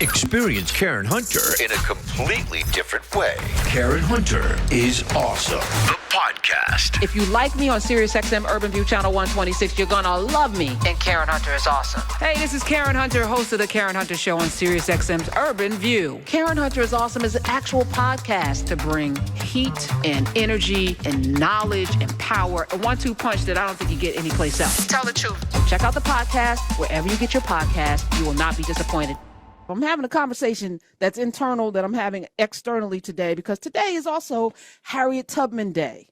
Experience Karen Hunter in a completely different way. Karen Hunter is awesome. The podcast. If you like me on SiriusXM Urban View Channel 126, you're gonna love me. And Karen Hunter is awesome. Hey, this is Karen Hunter, host of the Karen Hunter Show on SiriusXM's Urban View. Karen Hunter is awesome is an actual podcast to bring heat and energy and knowledge and power. A 1-2 punch that I don't think you get anyplace else. Tell the truth. Check out the podcast wherever you get your podcast. You will not be disappointed. I'm having a conversation that's internal that I'm having externally today because today is also Harriet Tubman Day.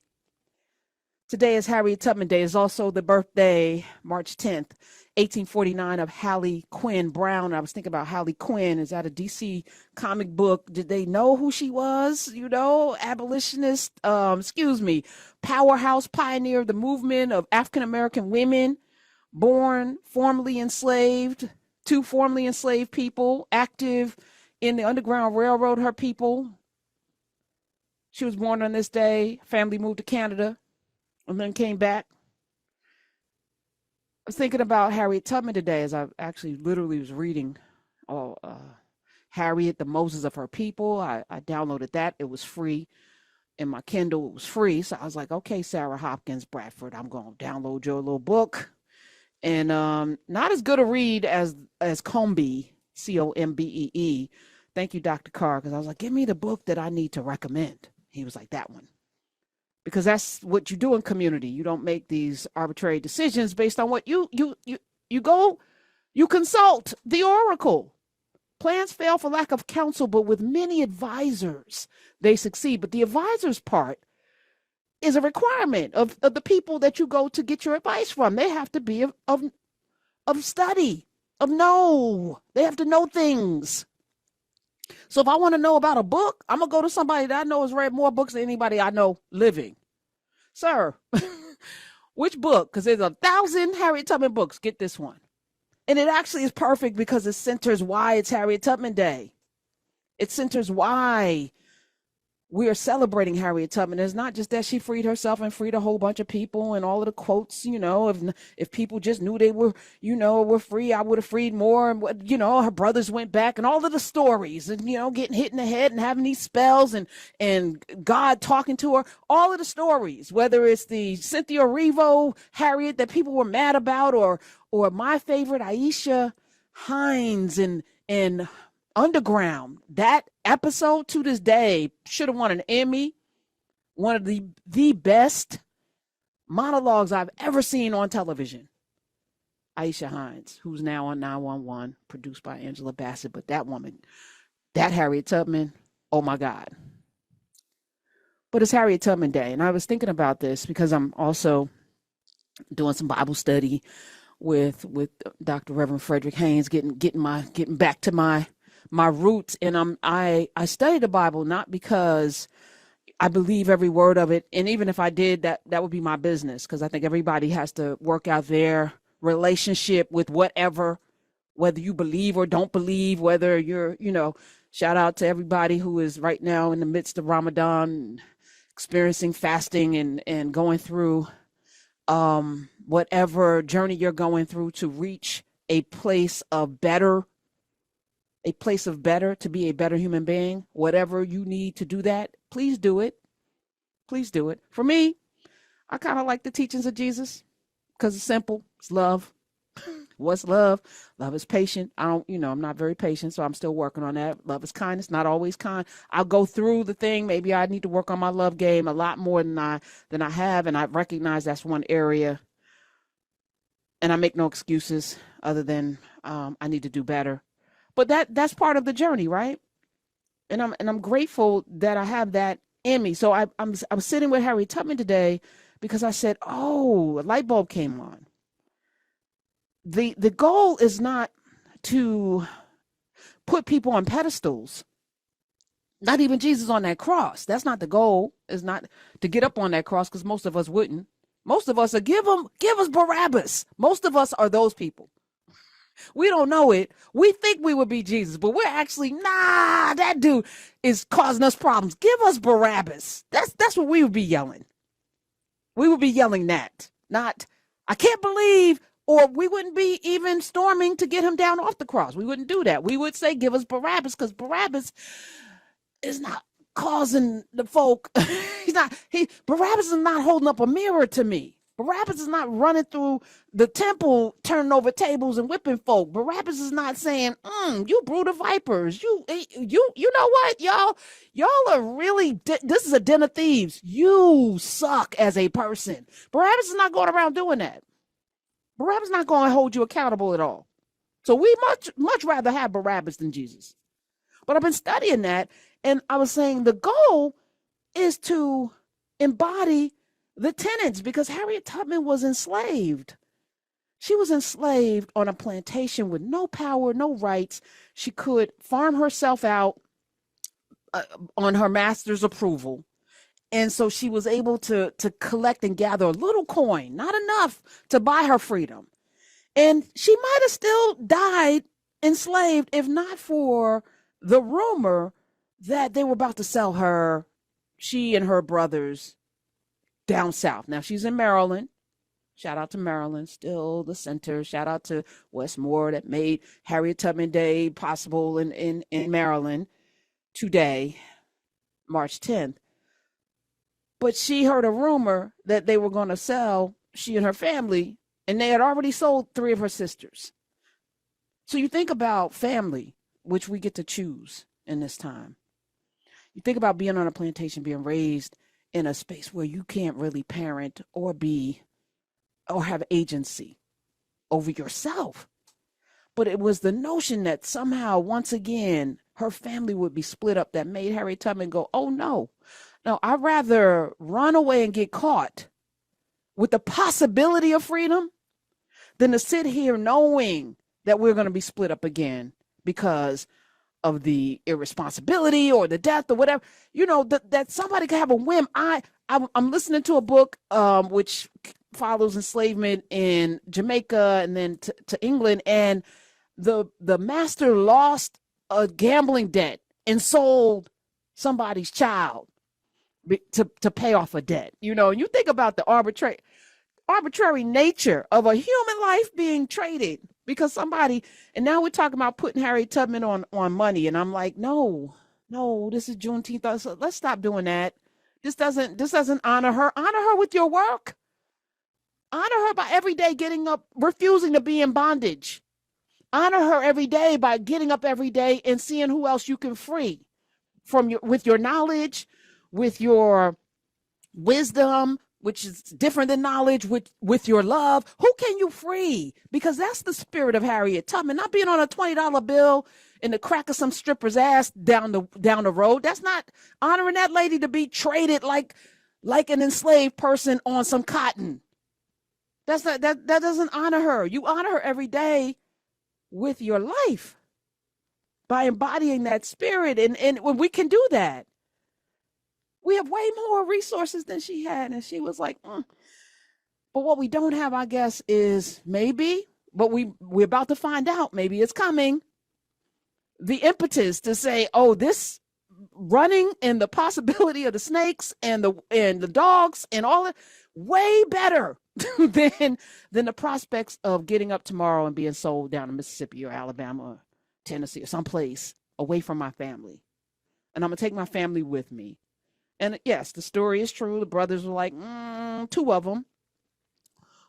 Today is Harriet Tubman Day. It's also the birthday, March 10th, 1849, of Hallie Quinn Brown. I was thinking about Hallie Quinn. Is that a DC comic book? Did they know who she was? You know, abolitionist, powerhouse pioneer of the movement of African-American women, born formerly enslaved, two formerly enslaved people, active in the Underground Railroad, her people. She was born on this day. Family moved to Canada and then came back. I was thinking about Harriet Tubman today as I actually literally was reading Harriet, the Moses of her people. I downloaded that. It was free. In my Kindle, it was free. So I was like, okay, Sarah Hopkins Bradford, I'm going to download your little book. And not as good a read as Combee, Combee. Thank you, Dr. Carr, because I was like, give me the book that I need to recommend. He was like, that one. Because that's what you do in community. You don't make these arbitrary decisions based on what you consult the oracle. Plans fail for lack of counsel, but with many advisors, they succeed. But the advisors part is a requirement of the people that you go to get your advice from. They have to be of study, they have to know things. So if I want to know about a book, I'm going to go to somebody that I know has read more books than anybody I know living. Sir, which book? Because there's 1,000 Harriet Tubman books. Get this one. And it actually is perfect because it centers why it's Harriet Tubman Day. It centers why we are celebrating Harriet Tubman. It's not just that she freed herself and freed a whole bunch of people and all of the quotes, if people just knew they were, were free, I would have freed more. And, her brothers went back and all of the stories and, getting hit in the head and having these spells and God talking to her, all of the stories, whether it's the Cynthia Erivo Harriet that people were mad about or my favorite Aisha Hines and Underground. That episode to this day should have won an Emmy. One of the best monologues I've ever seen on television. Aisha Hines, who's now on 911, produced by Angela Bassett. But that woman, that Harriet Tubman, oh my God. But it's Harriet Tubman Day. And I was thinking about this because I'm also doing some Bible study with Dr. Reverend Frederick Haynes, getting back to my roots. And I study the Bible not because I believe every word of it. And even if I did, that would be my business, because I think everybody has to work out their relationship with whatever, whether you believe or don't believe, whether you're, shout out to everybody who is right now in the midst of Ramadan, experiencing fasting and going through whatever journey you're going through to reach a place of better, to be a better human being. Whatever you need to do that, please do it. Please do it. For me, I kind of like the teachings of Jesus because it's simple. It's love. What's love? Love is patient. I'm not very patient, so I'm still working on that. Love is kindness, not always kind. I'll go through the thing. Maybe I need to work on my love game a lot more than I have, and I recognize that's one area. And I make no excuses other than I need to do better. But that's part of the journey, right? And I'm grateful that I have that in me. So I was sitting with Harriet Tubman today because I said, a light bulb came on. The goal is not to put people on pedestals. Not even Jesus on that cross. That's not the goal. Is not to get up on that cross, because most of us wouldn't. Most of us are give us Barabbas. Most of us are those people. We don't know it. We think we would be Jesus, but we're actually, that dude is causing us problems. Give us Barabbas. That's what we would be yelling. We would be yelling that. Not, I can't believe, Or we wouldn't be even storming to get him down off the cross. We wouldn't do that. We would say, give us Barabbas, because Barabbas is not causing the folk. Barabbas is not holding up a mirror to me. Barabbas is not running through the temple, turning over tables and whipping folk. Barabbas is not saying, you brood of vipers. You know what, y'all are really, this is a den of thieves. You suck as a person. Barabbas is not going around doing that. Barabbas is not going to hold you accountable at all. So we much rather have Barabbas than Jesus. But I've been studying that, and I was saying the goal is to embody the tenets, because Harriet Tubman was enslaved. She was enslaved on a plantation with no power, no rights. She could farm herself out on her master's approval. And so she was able to collect and gather a little coin, not enough to buy her freedom. And she might have still died enslaved if not for the rumor that they were about to sell her, she and her brothers, down south. Now she's in Maryland. Shout out to Maryland, still the center. Shout out to Westmore that made Harriet Tubman Day possible in Maryland today, March 10th. But she heard a rumor that they were going to sell she and her family, and they had already sold 3 of her sisters. So you think about family, which we get to choose in this time. You think about being on a plantation, being raised in a space where you can't really parent or have agency over yourself. But it was the notion that somehow, once again, her family would be split up that made Harriet Tubman go, oh no, I'd rather run away and get caught with the possibility of freedom than to sit here knowing that we're going to be split up again because of the irresponsibility or the death or whatever, that somebody could have a whim. I'm listening to a book which follows enslavement in Jamaica and then to England, and the master lost a gambling debt and sold somebody's child to pay off a debt. And you think about the arbitrary nature of a human life being traded because somebody, and now we're talking about putting Harriet Tubman on money. And I'm like, no, this is Juneteenth. So let's stop doing that. This doesn't honor her. Honor her with your work. Honor her by every day getting up, refusing to be in bondage. Honor her every day by getting up every day and seeing who else you can free with your knowledge, with your wisdom, which is different than knowledge, with your love. Who can you free? Because that's the spirit of Harriet Tubman, not being on a $20 bill in the crack of some stripper's ass down the road. That's not honoring that lady to be traded like an enslaved person on some cotton. That doesn't honor her. You honor her every day with your life by embodying that spirit. And when we can do that, we have way more resources than she had. And she was like, But what we don't have, I guess, is maybe, but we're about to find out, maybe it's coming, the impetus to say, oh, this running and the possibility of the snakes and the dogs and all that, way better than the prospects of getting up tomorrow and being sold down to Mississippi or Alabama or Tennessee or someplace away from my family. And I'm going to take my family with me. And yes, the story is true. The brothers were like, 2 of them.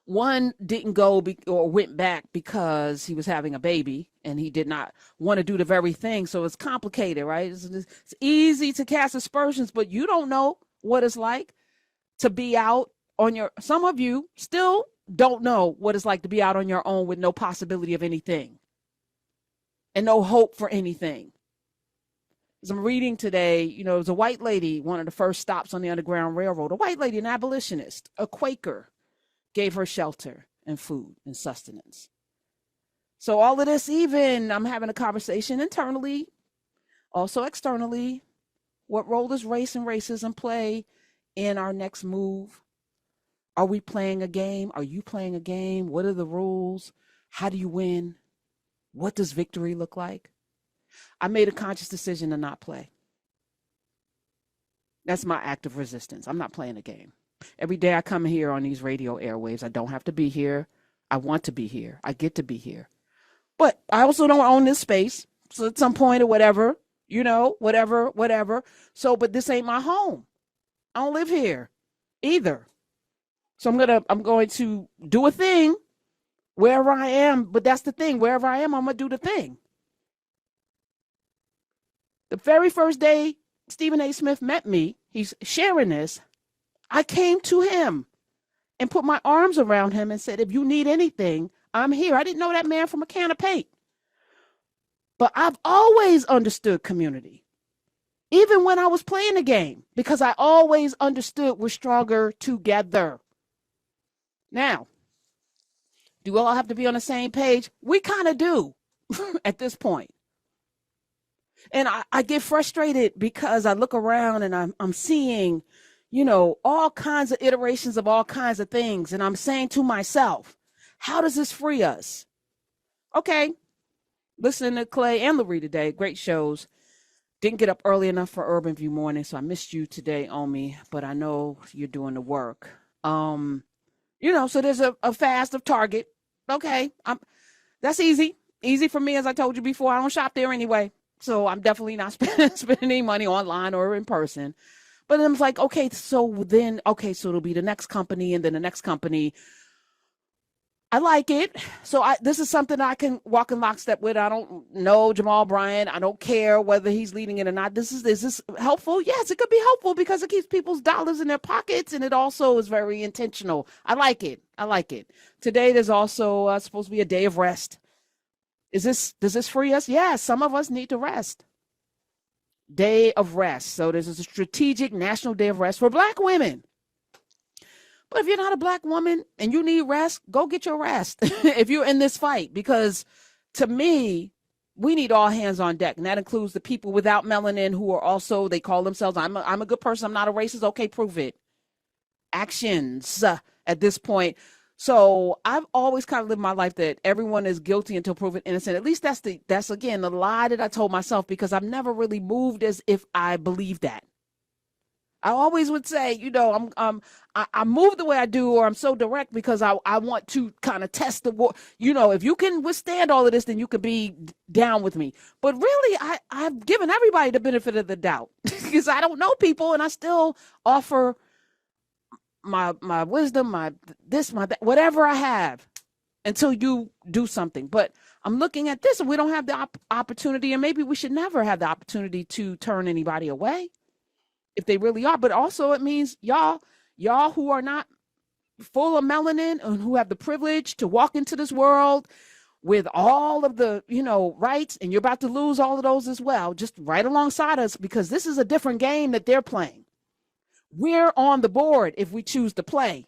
One didn't go or went back because he was having a baby and he did not want to do the very thing. So it's complicated, right? It's easy to cast aspersions, but you don't know what it's like to be out on your, some of you still don't know what it's like to be out on your own with no possibility of anything and no hope for anything. As I'm reading today, it was a white lady, one of the first stops on the Underground Railroad, a white lady, an abolitionist, a Quaker, gave her shelter and food and sustenance. So all of this, even I'm having a conversation internally, also externally. What role does race and racism play in our next move? Are we playing a game? Are you playing a game? What are the rules? How do you win? What does victory look like? I made a conscious decision to not play. That's my act of resistance. I'm not playing a game. Every day I come here on these radio airwaves. I don't have to be here. I want to be here. I get to be here. But I also don't own this space. So at some point or whatever, whatever. So, but this ain't my home. I don't live here either. So I'm going to do a thing wherever I am. But that's the thing. Wherever I am, I'm going to do the thing. The very first day Stephen A. Smith met me, he's sharing this, I came to him and put my arms around him and said, if you need anything, I'm here. I didn't know that man from a can of paint. But I've always understood community, even when I was playing the game, because I always understood we're stronger together. Now, do we all have to be on the same page? We kind of do at this point. And I get frustrated because I look around and I'm seeing, all kinds of iterations of all kinds of things. And I'm saying to myself, how does this free us? Okay. Listening to Clay and Larry today, great shows. Didn't get up early enough for Urban View Morning, so I missed you today, Omi, but I know you're doing the work. So there's a fast of Target. Okay. That's easy. Easy for me, as I told you before. I don't shop there anyway. So I'm definitely not spending any money online or in person. But then I'm like, so it'll be the next company and then the next company. I like it. So this is something I can walk in lockstep with. I don't know Jamal Bryant. I don't care whether he's leading it or not. Is this helpful? Yes, it could be helpful because it keeps people's dollars in their pockets, and it also is very intentional. I like it. Today, there's also supposed to be a day of rest. Does this free us? Yeah, some of us need to rest. Day of rest. So there's a strategic national day of rest for Black women. But if you're not a Black woman and you need rest, go get your rest if you're in this fight. Because to me, we need all hands on deck. And that includes the people without melanin who are also, they call themselves, I'm a good person, I'm not a racist. Okay, prove it. Actions at this point. So I've always kind of lived my life that everyone is guilty until proven innocent. At least that's again the lie that I told myself, because I've never really moved as if I believe that. I always would say, I move the way I do, or I'm so direct because I want to kind of test the war. If you can withstand all of this, then you could be down with me. But really, I've given everybody the benefit of the doubt because I don't know people, and I still offer my wisdom, my that, whatever I have, until you do something. But I'm looking at this, and we don't have the opportunity, and maybe we should never have the opportunity to turn anybody away if they really are. But also it means y'all who are not full of melanin and who have the privilege to walk into this world with all of the, rights, and you're about to lose all of those as well, just right alongside us, because this is a different game that they're playing. We're on the board if we choose to play.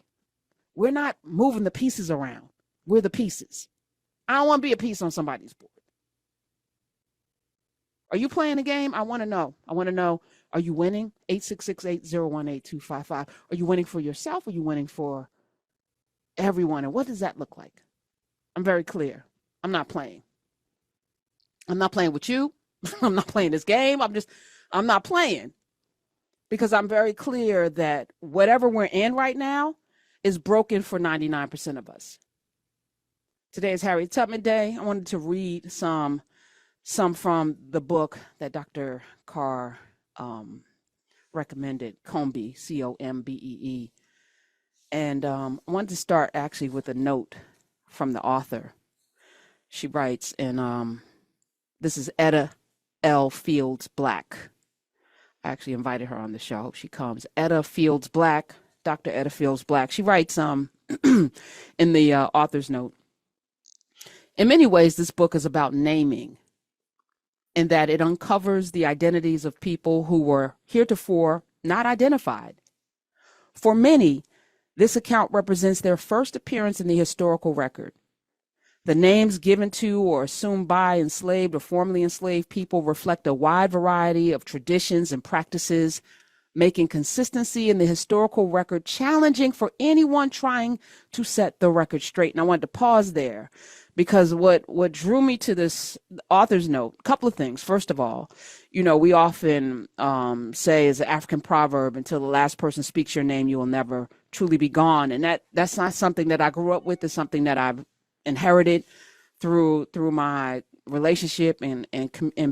We're not moving the pieces around. We're the pieces. I don't want to be a piece on somebody's board. Are you playing a game? I want to know. Are you winning? 866-801-8255. Are you winning for yourself? Or are you winning for everyone? And what does that look like? I'm very clear. I'm not playing. I'm not playing with you. I'm not playing this game. I'm not playing. Because I'm very clear that whatever we're in right now is broken for 99% of us. Today is Harriet Tubman Day. I wanted to read some from the book that Dr. Carr recommended, Combee, Combee. And I wanted to start actually with a note from the author. She writes, and this is Etta L. Fields Black. I actually invited her on the show. I hope she comes. Etta Fields Black, Dr. Etta Fields Black. She writes in the author's note, in many ways, this book is about naming, in that it uncovers the identities of people who were heretofore not identified. For many, this account represents their first appearance in the historical record. The names given to or assumed by enslaved or formerly enslaved people reflect a wide variety of traditions and practices, making consistency in the historical record challenging for anyone trying to set the record straight. And I wanted to pause there because what drew me to this author's note, a couple of things. First of all, we often say as an African proverb, until the last person speaks your name, you will never truly be gone. And that's not something that I grew up with. It's something that I've inherited through my relationship and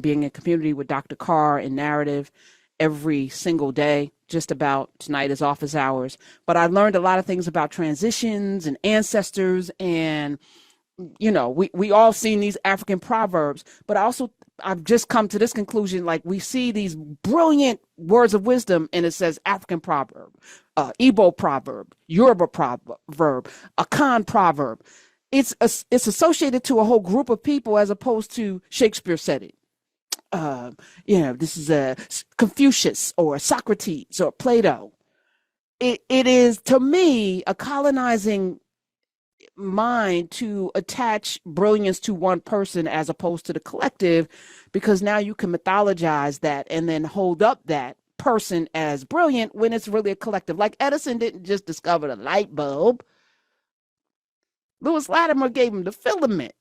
being in community with Dr. Carr and narrative every single day. Just about tonight is office hours, but I learned a lot of things about transitions and ancestors, and we all seen these African proverbs, but I've just come to this conclusion, like we see these brilliant words of wisdom and it says African proverb, Igbo proverb, Yoruba proverb, Akan proverb. It's associated to a whole group of people as opposed to Shakespeare said it. This is a Confucius or Socrates or Plato. It is, to me, a colonizing mind to attach brilliance to one person as opposed to the collective, because now you can mythologize that and then hold up that person as brilliant when it's really a collective. Like Edison didn't just discover the light bulb. Lewis Latimer gave him the filament.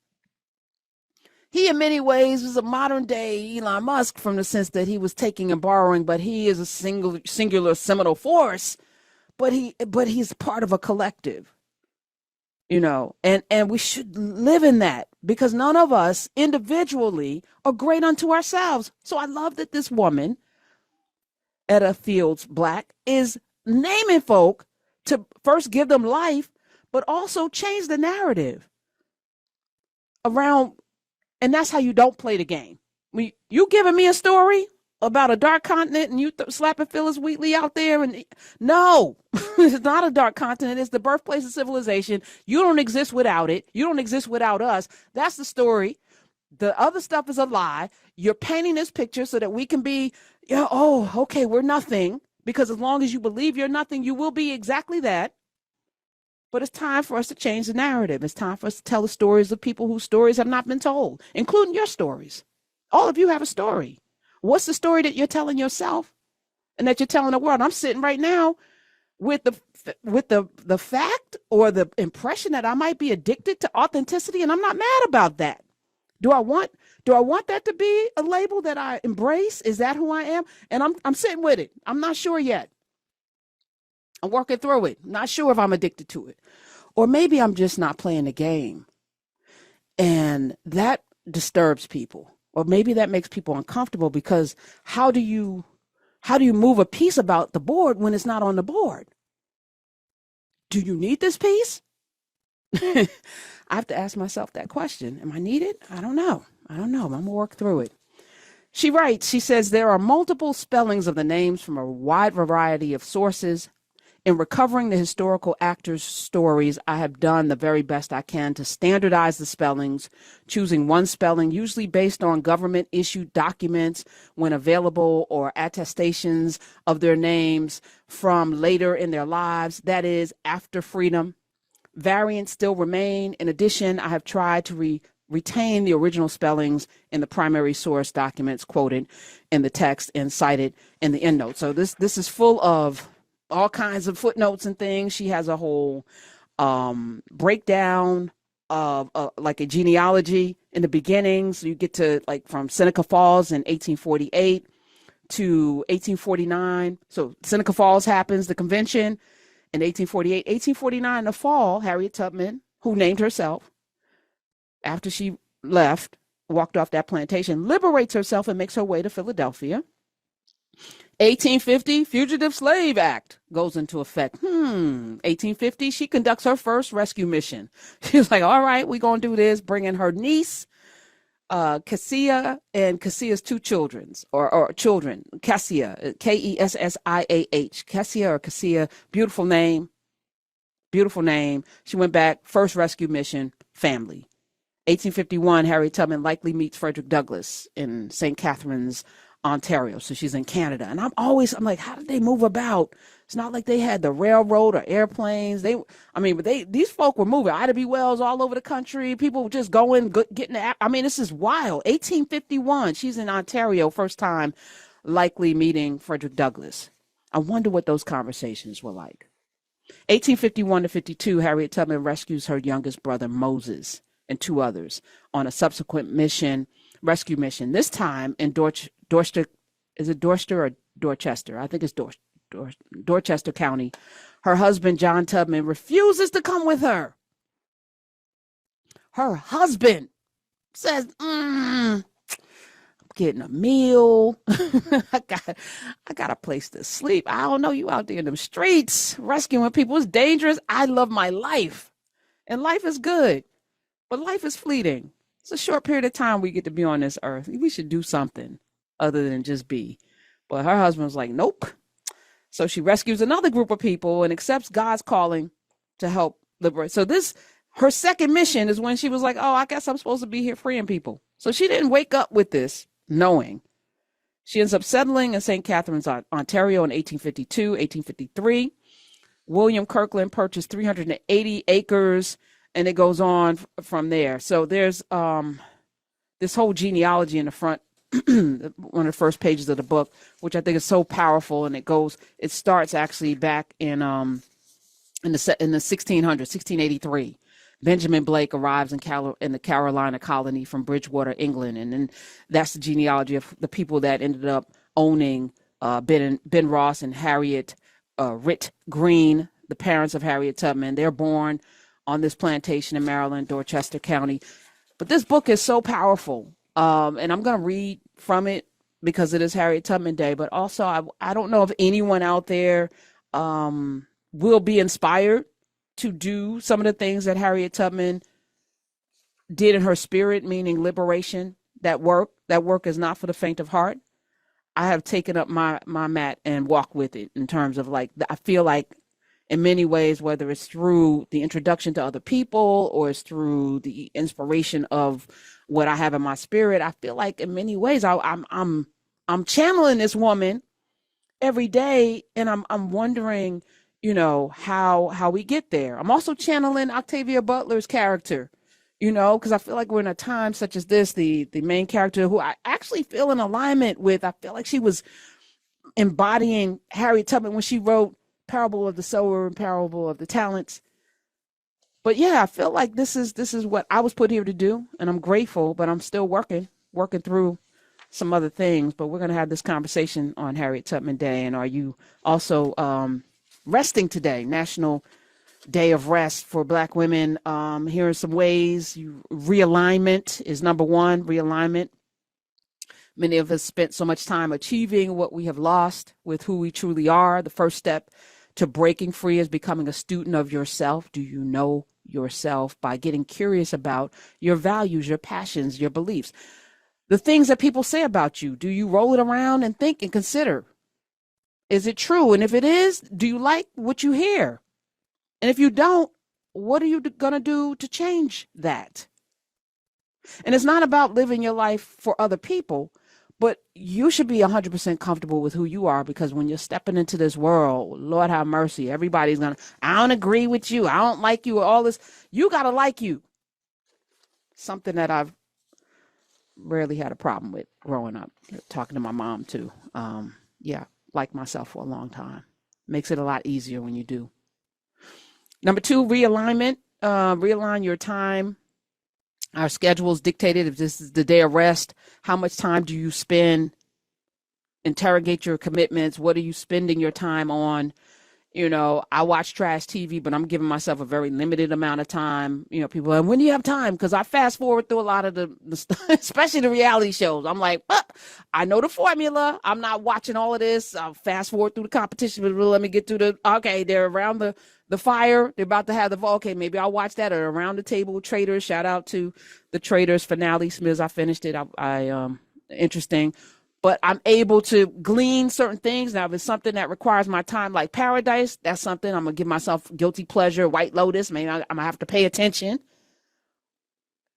He, in many ways, was a modern day Elon Musk from the sense that he was taking and borrowing, but he is a singular seminal force, but he's part of a collective, and we should live in that, because none of us individually are great unto ourselves. So I love that this woman, Etta Fields Black, is naming folk to first give them life, but also change the narrative around. And that's how you don't play the game. You giving me a story about a dark continent and you slapping Phyllis Wheatley out there, and no, it's not a dark continent. It's the birthplace of civilization. You don't exist without it. You don't exist without us. That's the story. The other stuff is a lie. You're painting this picture so that we can be, okay, we're nothing, because as long as you believe you're nothing, you will be exactly that. But it's time for us to change the narrative. It's time for us to tell the stories of people whose stories have not been told, including your stories. All of you have a story. What's the story that you're telling yourself and that you're telling the world? I'm sitting right now with the fact or the impression that I might be addicted to authenticity, and I'm not mad about that. Do I want that to be a label that I embrace? Is that who I am? And I'm sitting with it. I'm not sure yet. I'm working through it. Not sure if I'm addicted to it. Or maybe I'm just not playing the game. And that disturbs people. Or maybe that makes people uncomfortable, because how do you move a piece about the board when it's not on the board? Do you need this piece? I have to ask myself that question. Am I needed? I don't know. I'm going to work through it. She writes, she says, there are multiple spellings of the names from a wide variety of sources. In recovering the historical actors' stories, I have done the very best I can to standardize the spellings, choosing one spelling, usually based on government-issued documents when available, or attestations of their names from later in their lives, that is, after freedom. Variants still remain. In addition, I have tried to retain the original spellings in the primary source documents quoted in the text and cited in the endnote. So this is full of all kinds of footnotes and things. She has a whole breakdown of like a genealogy in the beginning. So you get to like from Seneca Falls in 1848 to 1849. So Seneca Falls happens, the convention in 1848. 1849, in the fall, Harriet Tubman, who named herself after she walked off that plantation, liberates herself and makes her way to Philadelphia. 1850, Fugitive Slave Act goes into effect. 1850, she conducts her first rescue mission. She's like, all right, we're going to do this, bringing her niece, Cassia, and Cassia's two children, or children, Cassia, Kessiah, Cassia or Cassia, beautiful name. She went back, first rescue mission, family. 1851, Harriet Tubman likely meets Frederick Douglass in St. Catharines, Ontario. So she's in Canada. And I'm like, how did they move about? It's not like they had the railroad or airplanes. These folk were moving. Ida B. Wells all over the country. People just going, getting this is wild. 1851, she's in Ontario, first time likely meeting Frederick Douglass. I wonder what those conversations were like. 1851 to 52, Harriet Tubman rescues her youngest brother, Moses, and two others on a subsequent rescue mission, this time in Dorchester, is it Dorchester or Dorchester? I think it's Dorchester County. Her husband, John Tubman, refuses to come with her. Her husband says, getting a meal. I got a place to sleep. I don't know, you out there in them streets rescuing people. It's dangerous. I love my life. And life is good. But life is fleeting. It's a short period of time we get to be on this earth. We should do something other than just be. But her husband was like, nope. So she rescues another group of people and accepts God's calling to help liberate. So her second mission is when she was like, oh, I guess I'm supposed to be here freeing people. So she didn't wake up with this knowing. She ends up settling in St. Catharines, Ontario in 1852, 1853. William Kirkland purchased 380 acres, and it goes on from there. So there's this whole genealogy in the front, one of the first pages of the book, which I think is so powerful, and it starts actually back in the 1600s, 1683. Benjamin Blake arrives in the Carolina colony from Bridgewater, England. And then that's the genealogy of the people that ended up owning Ben Ross and Harriet Ritt Green, the parents of Harriet Tubman. They're born on this plantation in Maryland, Dorchester County. But this book is so powerful. And I'm going to read from it because it is Harriet Tubman Day. But also, I don't know if anyone out there will be inspired to do some of the things that Harriet Tubman did in her spirit, meaning liberation. That work is not for the faint of heart. I have taken up my mat and walked with it in terms of I feel like in many ways, whether it's through the introduction to other people or it's through the inspiration of what I have in my spirit, I feel like in many ways I'm channeling this woman every day, and I'm wondering, how we get there. I'm also channeling Octavia Butler's character, because I feel like we're in a time such as this, the main character who I actually feel in alignment with. I feel like she was embodying Harriet Tubman when she wrote Parable of the Sower and Parable of the Talents. But yeah, I feel like this is what I was put here to do, and I'm grateful, but I'm still working through some other things. But we're going to have this conversation on Harriet Tubman Day. And are you also resting today, National Day of Rest for Black women? Here are some ways. Realignment is number one. Realignment. Many of us spent so much time achieving what we have lost with who we truly are. The first step to breaking free is becoming a student of yourself. Do you know yourself? By getting curious about your values, your passions, your beliefs, the things that people say about you. Do you roll it around and think and consider? Is it true? And if it is, do you like what you hear? And if you don't, what are you going to do to change that? And it's not about living your life for other people, but you should be 100% comfortable with who you are, because when you're stepping into this world, Lord have mercy, everybody's going to, I don't agree with you, I don't like you, all this. You got to like you. Something that I've rarely had a problem with growing up, talking to my mom too. Like myself for a long time. Makes it a lot easier when you do. Number two, realignment. Realign your time. Our schedule is dictated. If this is the day of rest, how much time do you spend? Interrogate your commitments. What are you spending your time on? I watch trash TV, but I'm giving myself a very limited amount of time. People are, when do you have time? Because I fast forward through a lot of the stuff, especially the reality shows. I'm like, I know the formula. I'm not watching all of this. I'll fast forward through the competition, but let me get through they're around the fire. They're about to have okay, maybe I'll watch that. Or around the table, Traders. Shout out to the Traders finale. Smiths, I finished it. Interesting. But I'm able to glean certain things. Now, if it's something that requires my time, like Paradise, that's something I'm going to give myself guilty pleasure. White Lotus, maybe I'm going to have to pay attention.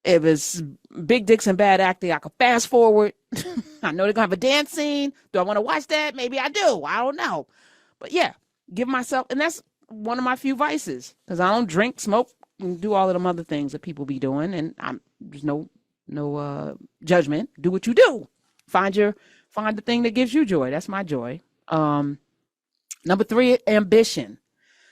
If it's big dicks and bad acting, I can fast forward. I know they're going to have a dance scene. Do I want to watch that? Maybe I do. I don't know. But yeah, give myself, and that's one of my few vices, because I don't drink, smoke, and do all of them other things that people be doing. And there's no judgment. Do what you do. Find the thing that gives you joy. That's my joy. Number three, ambition.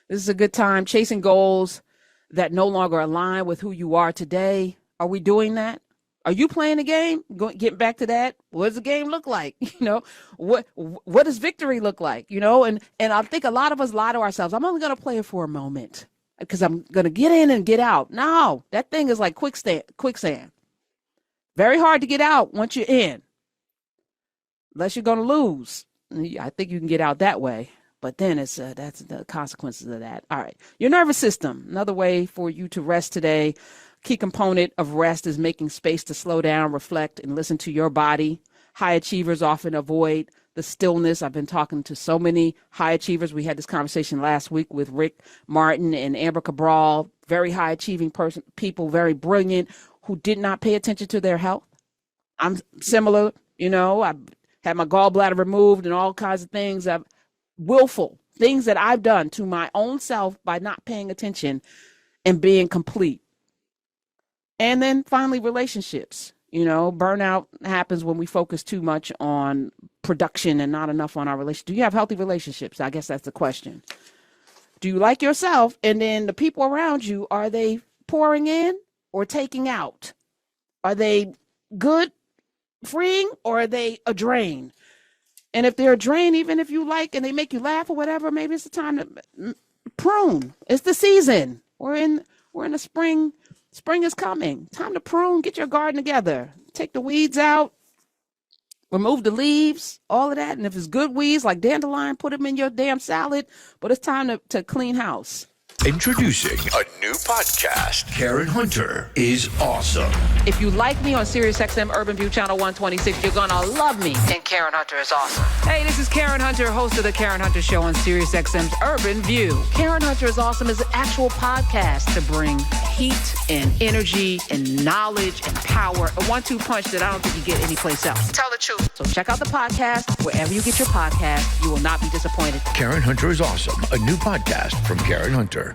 This is a good time. Chasing goals that no longer align with who you are today. Are we doing that? Are you playing a game? Getting back to that. What does the game look like? What does victory look like? And I think a lot of us lie to ourselves. I'm only going to play it for a moment. because I'm going to get in and get out. No, that thing is like quicksand. Very hard to get out once you're in, unless you're going to lose. I think you can get out that way, but then that's the consequences of that. All right. Your nervous system, another way for you to rest today. Key component of rest is making space to slow down, reflect, and listen to your body. High achievers often avoid the stillness. I've been talking to so many high achievers. We had this conversation last week with Rick Martin and Amber Cabral, very high achieving people, very brilliant, who did not pay attention to their health. I'm similar, I had my gallbladder removed and all kinds of things. Willful things that I've done to my own self by not paying attention and being complete. And then finally, relationships. Burnout happens when we focus too much on production and not enough on our relationship. Do you have healthy relationships? I guess that's the question. Do you like yourself? And then the people around you, are they pouring in or taking out? Are they good, freeing, or are they a drain? And if they're a drain, even if you like and they make you laugh or whatever, maybe it's the time to prune. It's the season. We're in the spring. Spring is coming. Time to prune. Get your garden together. Take the weeds out. Remove the leaves, all of that. And if it's good weeds like dandelion, put them in your damn salad. But it's time to clean house. Introducing A new podcast. Karen Hunter is awesome. If you like me on SiriusXM Urban View Channel 126, you're going to love me. And Karen Hunter is awesome. Hey, this is Karen Hunter, host of The Karen Hunter Show on SiriusXM's Urban View. Karen Hunter is Awesome is an actual podcast to bring heat and energy and knowledge and power. A 1-2 punch that I don't think you get anyplace else. Tell the truth. So check out the podcast wherever you get your podcast. You will not be disappointed. Karen Hunter is awesome. A new podcast from Karen Hunter.